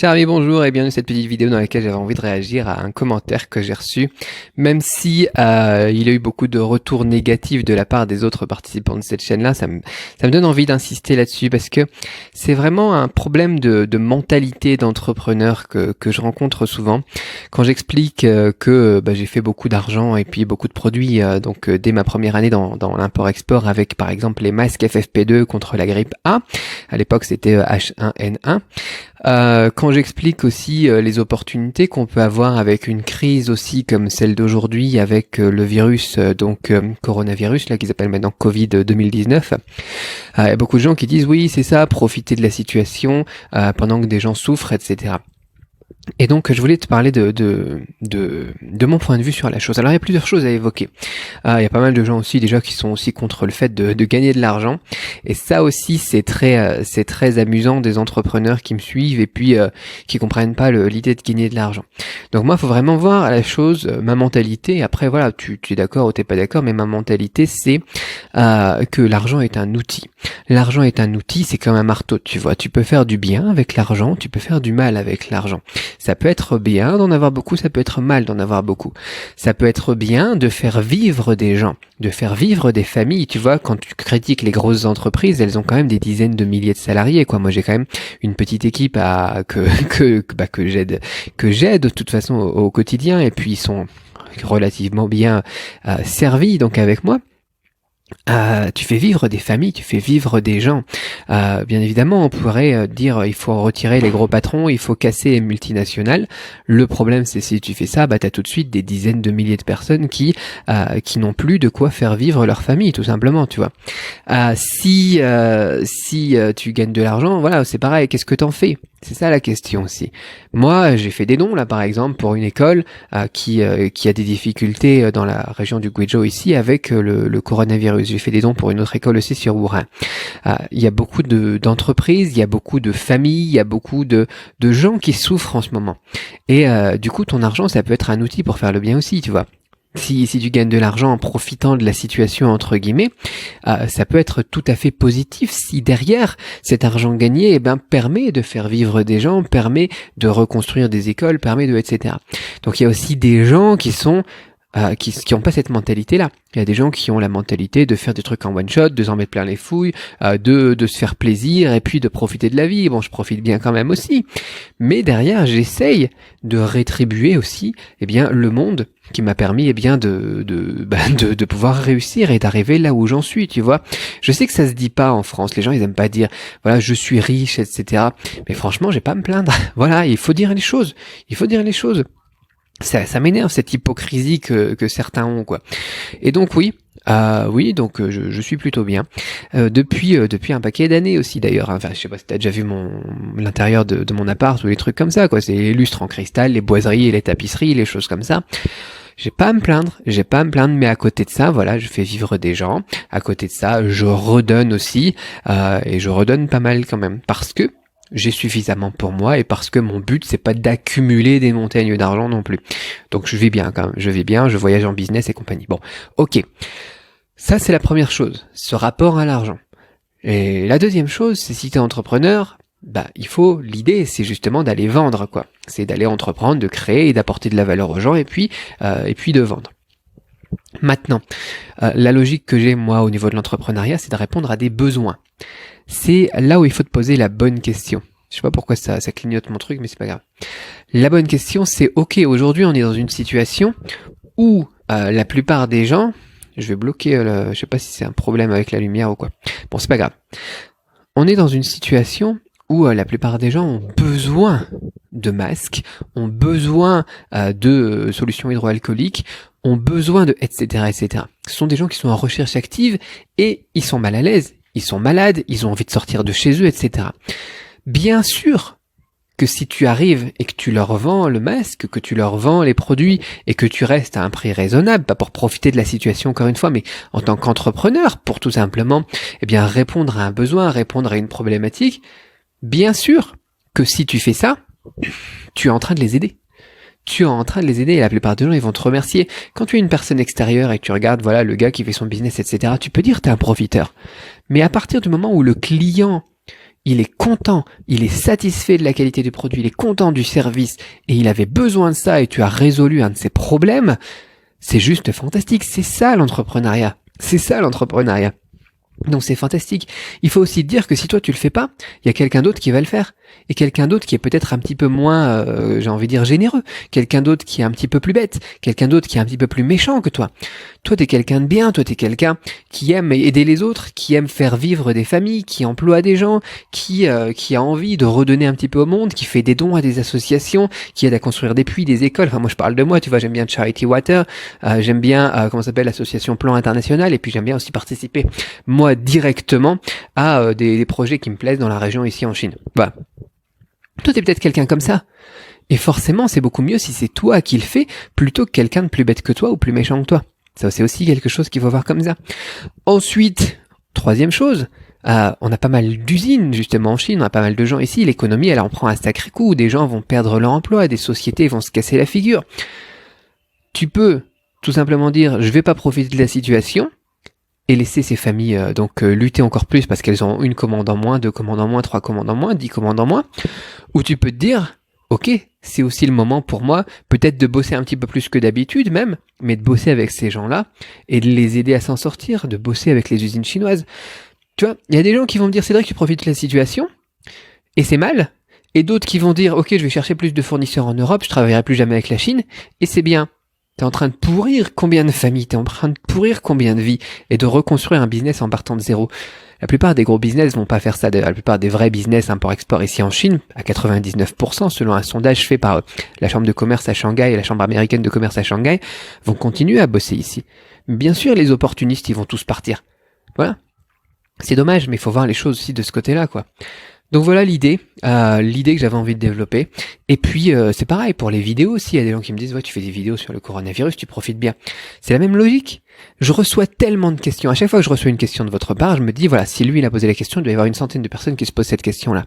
Cher ami, bonjour et bienvenue dans cette petite vidéo dans laquelle j'avais envie de réagir à un commentaire que j'ai reçu. Même si il y a eu beaucoup de retours négatifs de la part des autres participants de cette chaîne-là, ça me donne envie d'insister là-dessus parce que c'est vraiment un problème de mentalité d'entrepreneur que je rencontre souvent. Quand j'explique que j'ai fait beaucoup d'argent et puis beaucoup de produits dès ma première année dans l'import-export avec par exemple les masques FFP2 contre la grippe A. À l'époque c'était H1N1. Quand j'explique aussi les opportunités qu'on peut avoir avec une crise aussi comme celle d'aujourd'hui avec le virus, coronavirus, là qu'ils appellent maintenant Covid 2019, il y a beaucoup de gens qui disent oui c'est ça, profiter de la situation pendant que des gens souffrent, etc. Et donc je voulais te parler de mon point de vue sur la chose. Alors il y a plusieurs choses à évoquer. Il y a pas mal de gens aussi déjà qui sont aussi contre le fait de gagner de l'argent. Et ça aussi c'est très amusant des entrepreneurs qui me suivent et puis qui comprennent pas l'idée de gagner de l'argent. Donc moi il faut vraiment voir la chose, ma mentalité. Après voilà, tu es d'accord ou t'es pas d'accord, mais ma mentalité c'est que l'argent est un outil. L'argent est un outil, c'est comme un marteau, tu vois. Tu peux faire du bien avec l'argent, tu peux faire du mal avec l'argent. Ça peut être bien d'en avoir beaucoup, ça peut être mal d'en avoir beaucoup. Ça peut être bien de faire vivre des gens, de faire vivre des familles. Tu vois, quand tu critiques les grosses entreprises, elles ont quand même des dizaines de milliers de salariés, quoi. Moi, j'ai quand même une petite équipe que j'aide de toute façon au quotidien, et puis ils sont relativement bien servis donc avec moi. Tu fais vivre des familles, tu fais vivre des gens. Bien évidemment, on pourrait dire il faut retirer les gros patrons, il faut casser les multinationales. Le problème, c'est si tu fais ça, t'as tout de suite des dizaines de milliers de personnes qui n'ont plus de quoi faire vivre leur famille, tout simplement, tu vois. Si tu gagnes de l'argent, voilà, c'est pareil. Qu'est-ce que t'en fais? C'est ça la question aussi. Moi, j'ai fait des dons là, par exemple, pour une école qui a des difficultés dans la région du Guizhou ici avec le coronavirus. J'ai fait des dons pour une autre école aussi sur Wuhan. Il y a beaucoup d'entreprises, il y a beaucoup de familles, il y a beaucoup de gens qui souffrent en ce moment. Et du coup, ton argent, ça peut être un outil pour faire le bien aussi, tu vois. Si tu gagnes de l'argent en profitant de la situation entre guillemets, ça peut être tout à fait positif si derrière cet argent gagné permet de faire vivre des gens, permet de reconstruire des écoles, etc. Donc il y a aussi des gens qui sont qui ont pas cette mentalité-là. Il y a des gens qui ont la mentalité de faire des trucs en one shot, de s'en mettre plein les fouilles, de se faire plaisir et puis de profiter de la vie. Bon, je profite bien quand même aussi, mais derrière, j'essaye de rétribuer aussi, le monde qui m'a permis, de pouvoir réussir et d'arriver là où j'en suis, tu vois. Je sais que ça se dit pas en France. Les gens, ils aiment pas dire, voilà, je suis riche, etc. Mais franchement, j'ai pas à me plaindre. Voilà, il faut dire les choses. Il faut dire les choses. Ça m'énerve cette hypocrisie que certains ont, quoi. Et donc je suis plutôt bien depuis un paquet d'années aussi d'ailleurs. Enfin, je sais pas si t'as déjà vu l'intérieur de mon appart ou les trucs comme ça, quoi. C'est les lustres en cristal, les boiseries et les tapisseries, les choses comme ça. J'ai pas à me plaindre, mais à côté de ça, voilà, je fais vivre des gens. À côté de ça, je redonne aussi et je redonne pas mal quand même parce que j'ai suffisamment pour moi et parce que mon but c'est pas d'accumuler des montagnes d'argent non plus. Donc je vais bien quand même, je voyage en business et compagnie. Bon, ok. Ça c'est la première chose, ce rapport à l'argent. Et la deuxième chose, c'est si t'es entrepreneur, l'idée c'est justement d'aller vendre, quoi. C'est d'aller entreprendre, de créer et d'apporter de la valeur aux gens et puis de vendre. Maintenant, la logique que j'ai moi au niveau de l'entrepreneuriat, c'est de répondre à des besoins. C'est là où il faut te poser la bonne question. Je sais pas pourquoi ça clignote mon truc, mais c'est pas grave. La bonne question, c'est ok, aujourd'hui on est dans une situation où la plupart des gens, je vais bloquer, je sais pas si c'est un problème avec la lumière ou quoi. Bon, c'est pas grave. On est dans une situation où la plupart des gens ont besoin de masques, ont besoin de solutions hydroalcooliques, ont besoin de etc. Ce sont des gens qui sont en recherche active et ils sont mal à l'aise. Ils sont malades, ils ont envie de sortir de chez eux, etc. Bien sûr que si tu arrives et que tu leur vends le masque, que tu leur vends les produits et que tu restes à un prix raisonnable, pas pour profiter de la situation encore une fois, mais en tant qu'entrepreneur, pour tout simplement répondre à un besoin, répondre à une problématique, bien sûr que si tu fais ça, tu es en train de les aider. Tu es en train de les aider et la plupart des gens ils vont te remercier. Quand tu es une personne extérieure et que tu regardes voilà le gars qui fait son business, etc., tu peux dire que tu es un profiteur. Mais à partir du moment où le client il est content, il est satisfait de la qualité du produit, il est content du service, et il avait besoin de ça, et tu as résolu un de ses problèmes, c'est juste fantastique. C'est ça l'entrepreneuriat. C'est ça l'entrepreneuriat. Donc c'est fantastique. Il faut aussi te dire que si toi tu le fais pas, il y a quelqu'un d'autre qui va le faire. Et quelqu'un d'autre qui est peut-être un petit peu moins, j'ai envie de dire, généreux. Quelqu'un d'autre qui est un petit peu plus bête. Quelqu'un d'autre qui est un petit peu plus méchant que toi. Toi t'es quelqu'un de bien, toi t'es quelqu'un qui aime aider les autres, qui aime faire vivre des familles, qui emploie des gens, qui a envie de redonner un petit peu au monde, qui fait des dons à des associations, qui aide à construire des puits, des écoles. Enfin moi je parle de moi, tu vois, j'aime bien Charity Water, j'aime bien, comment ça s'appelle, l'association Plan International, et puis j'aime bien aussi participer, moi, directement à des projets qui me plaisent dans la région ici en Chine. Voilà. Toi, t'es peut-être quelqu'un comme ça. Et forcément, c'est beaucoup mieux si c'est toi qui le fais, plutôt que quelqu'un de plus bête que toi ou plus méchant que toi. Ça, c'est aussi quelque chose qu'il faut voir comme ça. Ensuite, troisième chose, on a pas mal d'usines, justement, en Chine, on a pas mal de gens ici, l'économie, elle en prend un sacré coup, des gens vont perdre leur emploi, des sociétés vont se casser la figure. Tu peux tout simplement dire, je vais pas profiter de la situation, et laisser ces familles lutter encore plus parce qu'elles ont une commande en moins, 2 commandes en moins, 3 commandes en moins, 10 commandes en moins, ou tu peux te dire, ok, c'est aussi le moment pour moi, peut-être de bosser un petit peu plus que d'habitude même, mais de bosser avec ces gens-là et de les aider à s'en sortir, de bosser avec les usines chinoises. Tu vois, il y a des gens qui vont me dire, Cédric, tu profites de la situation, et c'est mal, et d'autres qui vont dire, ok, je vais chercher plus de fournisseurs en Europe, je travaillerai plus jamais avec la Chine, et c'est bien. T'es en train de pourrir combien de familles, t'es en train de pourrir combien de vies, et de reconstruire un business en partant de zéro. La plupart des gros business vont pas faire ça, la plupart des vrais business import-export ici en Chine, à 99%, selon un sondage fait par la Chambre de commerce à Shanghai et la Chambre américaine de commerce à Shanghai, vont continuer à bosser ici. Bien sûr, les opportunistes, ils vont tous partir. Voilà. C'est dommage, mais il faut voir les choses aussi de ce côté-là, quoi. Donc voilà l'idée que j'avais envie de développer. Et puis c'est pareil pour les vidéos aussi. Il y a des gens qui me disent ouais, tu fais des vidéos sur le coronavirus, tu profites bien. C'est la même logique. Je reçois tellement de questions. À chaque fois que je reçois une question de votre part, je me dis voilà, si lui il a posé la question, il doit y avoir une centaine de personnes qui se posent cette question-là.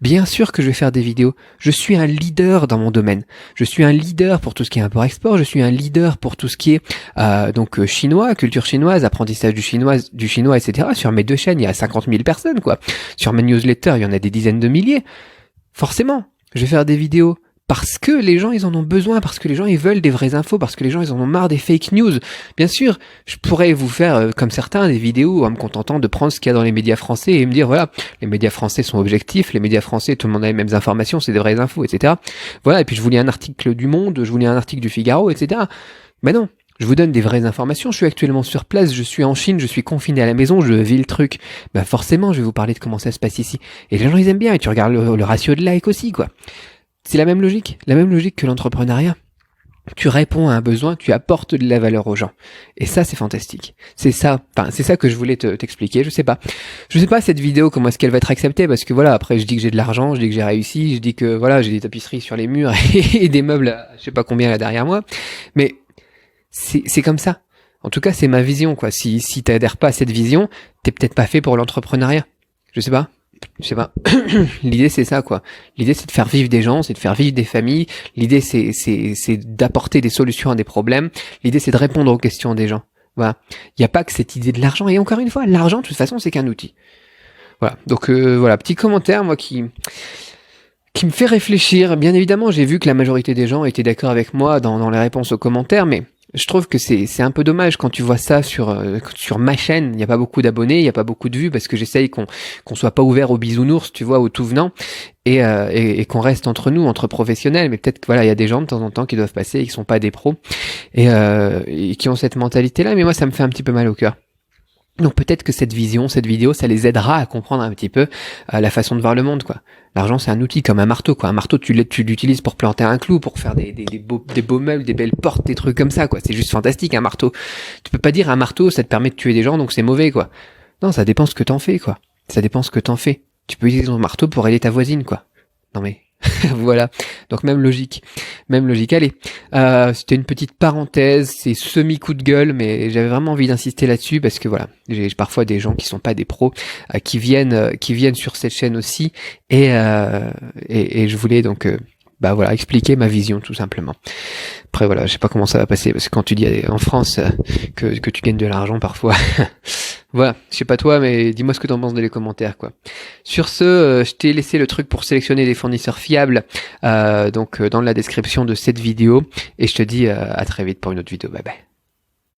Bien sûr que je vais faire des vidéos. Je suis un leader dans mon domaine. Je suis un leader pour tout ce qui est import-export. Je suis un leader pour tout ce qui est chinois, culture chinoise, apprentissage du chinois, etc. Sur mes 2 chaînes, il y a 50 000 personnes quoi. Sur mes newsletters, il y en a des dizaines de milliers. Forcément, je vais faire des vidéos parce que les gens ils en ont besoin, parce que les gens ils veulent des vraies infos, parce que les gens ils en ont marre des fake news. Bien sûr, je pourrais vous faire comme certains des vidéos en me contentant de prendre ce qu'il y a dans les médias français et me dire voilà, les médias français sont objectifs, les médias français tout le monde a les mêmes informations, c'est des vraies infos, etc. Voilà, et puis je vous lis un article du Monde, je vous lis un article du Figaro, etc. Mais non, je vous donne des vraies informations, je suis actuellement sur place, je suis en Chine, je suis confiné à la maison, je vis le truc. Bah forcément, je vais vous parler de comment ça se passe ici. Et les gens, ils aiment bien, et tu regardes le ratio de like aussi, quoi. C'est la même logique que l'entrepreneuriat. Tu réponds à un besoin, tu apportes de la valeur aux gens. Et ça, c'est fantastique. C'est ça que je voulais t'expliquer, je sais pas cette vidéo, comment est-ce qu'elle va être acceptée, parce que voilà, après je dis que j'ai de l'argent, je dis que j'ai réussi, je dis que voilà, j'ai des tapisseries sur les murs et des meubles, je sais pas combien là derrière moi. Mais c'est comme ça. En tout cas, c'est ma vision, quoi. Si t'adhères pas à cette vision, t'es peut-être pas fait pour l'entrepreneuriat. Je sais pas. L'idée, c'est ça, quoi. L'idée, c'est de faire vivre des gens, c'est de faire vivre des familles. L'idée, c'est d'apporter des solutions à des problèmes. L'idée, c'est de répondre aux questions des gens. Voilà. Il n'y a pas que cette idée de l'argent. Et encore une fois, l'argent, de toute façon, c'est qu'un outil. Voilà. Donc, voilà. Petit commentaire, moi, qui me fait réfléchir. Bien évidemment, j'ai vu que la majorité des gens étaient d'accord avec moi dans les réponses aux commentaires, mais je trouve que c'est un peu dommage quand tu vois ça sur ma chaîne. Il n'y a pas beaucoup d'abonnés, il n'y a pas beaucoup de vues parce que j'essaye qu'on soit pas ouvert aux bisounours, tu vois, aux tout venants, et qu'on reste entre nous, entre professionnels. Mais peut-être que voilà, il y a des gens de temps en temps qui doivent passer et qui sont pas des pros et qui ont cette mentalité-là. Mais moi, ça me fait un petit peu mal au cœur. Donc peut-être que cette vidéo, ça les aidera à comprendre un petit peu la façon de voir le monde, quoi. L'argent, c'est un outil comme un marteau, quoi. Un marteau, tu l'utilises pour planter un clou, pour faire des beaux meubles, des belles portes, des trucs comme ça, quoi. C'est juste fantastique, un marteau. Tu peux pas dire un marteau, ça te permet de tuer des gens, donc c'est mauvais, quoi. Non, ça dépend ce que t'en fais, quoi. Ça dépend ce que t'en fais. Tu peux utiliser ton marteau pour aider ta voisine, quoi. Non mais... voilà, donc même logique. Allez, c'était une petite parenthèse, c'est semi-coup de gueule, mais j'avais vraiment envie d'insister là-dessus parce que voilà, j'ai parfois des gens qui sont pas des pros, qui viennent sur cette chaîne aussi, et je voulais donc voilà, expliquer ma vision tout simplement. Après voilà, je sais pas comment ça va passer parce que quand tu dis en France que tu gagnes de l'argent parfois, Voilà, je sais pas toi, mais dis-moi ce que t'en penses dans les commentaires, quoi. Sur ce, je t'ai laissé le truc pour sélectionner des fournisseurs fiables, donc dans la description de cette vidéo, et je te dis à très vite pour une autre vidéo. Bye bye.